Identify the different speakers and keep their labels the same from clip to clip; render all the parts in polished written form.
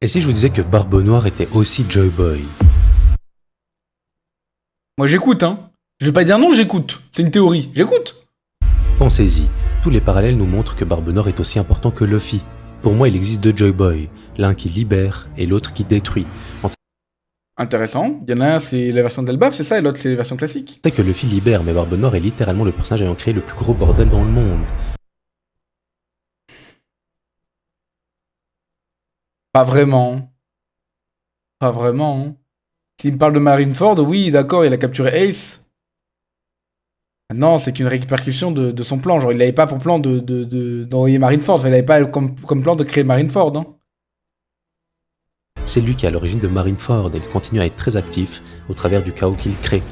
Speaker 1: Et si je vous disais que Barbe Noire était aussi Joy Boy?
Speaker 2: Moi j'écoute, hein. Je vais pas dire non, j'écoute. C'est une théorie. J'écoute.
Speaker 1: Pensez-y, tous les parallèles nous montrent que Barbe Noire est aussi important que Luffy. Pour moi, il existe deux Joy Boy, l'un qui libère et l'autre qui détruit. On
Speaker 2: Intéressant. Il y en a un, c'est la version d'Elbaf, c'est ça, et l'autre, c'est la version classique.
Speaker 1: sait que Luffy libère, mais Barbe Noire est littéralement le personnage ayant créé le plus gros bordel dans le monde.
Speaker 2: Pas vraiment. Pas vraiment. Hein. S'il me parle de Marineford, oui, d'accord, il a capturé Ace. Non, c'est qu'une répercussion de son plan. Genre, il n'avait pas pour plan d'envoyer Marineford. Enfin, il n'avait pas comme plan de créer Marineford. Hein.
Speaker 1: C'est lui qui est à l'origine de Marineford et il continue à être très actif au travers du chaos qu'il crée.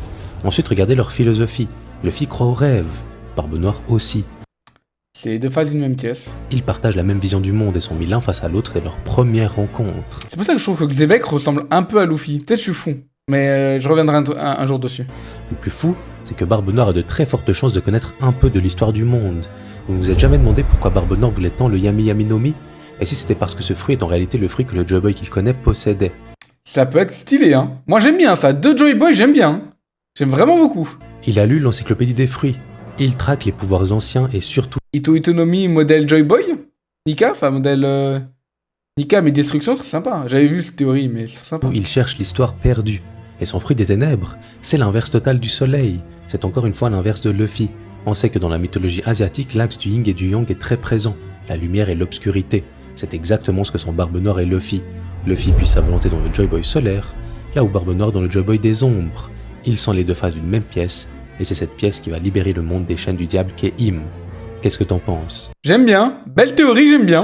Speaker 1: Ensuite, regardez leur philosophie. Luffy croit au rêve, Barbe Noire aussi.
Speaker 2: C'est les deux faces d'une même pièce.
Speaker 1: Ils partagent la même vision du monde et sont mis l'un face à l'autre dès leur première rencontre.
Speaker 2: C'est pour ça que je trouve que Xebec ressemble un peu à Luffy. Peut-être je suis fou. Mais je reviendrai un jour dessus.
Speaker 1: Le plus fou, c'est que Barbe Noire a de très fortes chances de connaître un peu de l'histoire du monde. Vous vous êtes jamais demandé pourquoi Barbe Noire voulait tant le Yami Yami no Mi? Et si c'était parce que ce fruit est en réalité le fruit que le Joy Boy qu'il connaît possédait?
Speaker 2: Ça peut être stylé, hein. Moi j'aime bien ça. Deux Joy Boy, j'aime bien. J'aime vraiment beaucoup.
Speaker 1: Il a lu l'encyclopédie des fruits. Il traque les pouvoirs anciens et surtout,
Speaker 2: Ito Itonomi modèle Joy Boy. Nika, enfin modèle Nika mais destruction, c'est sympa. J'avais vu cette théorie, mais c'est sympa.
Speaker 1: il cherche l'histoire perdue. Et son fruit des ténèbres, c'est l'inverse total du soleil. C'est encore une fois l'inverse de Luffy. On sait que dans la mythologie asiatique, l'axe du yin et du yang est très présent. La lumière et l'obscurité. C'est exactement ce que sont Barbe Noire et Luffy. Luffy puise sa volonté dans le Joy Boy solaire, là où Barbe Noire dans le Joy Boy des ombres. Ils sont les deux faces d'une même pièce, et c'est cette pièce qui va libérer le monde des chaînes du diable qu'est Im. Qu'est-ce que t'en penses?
Speaker 2: J'aime bien. Belle théorie, j'aime bien.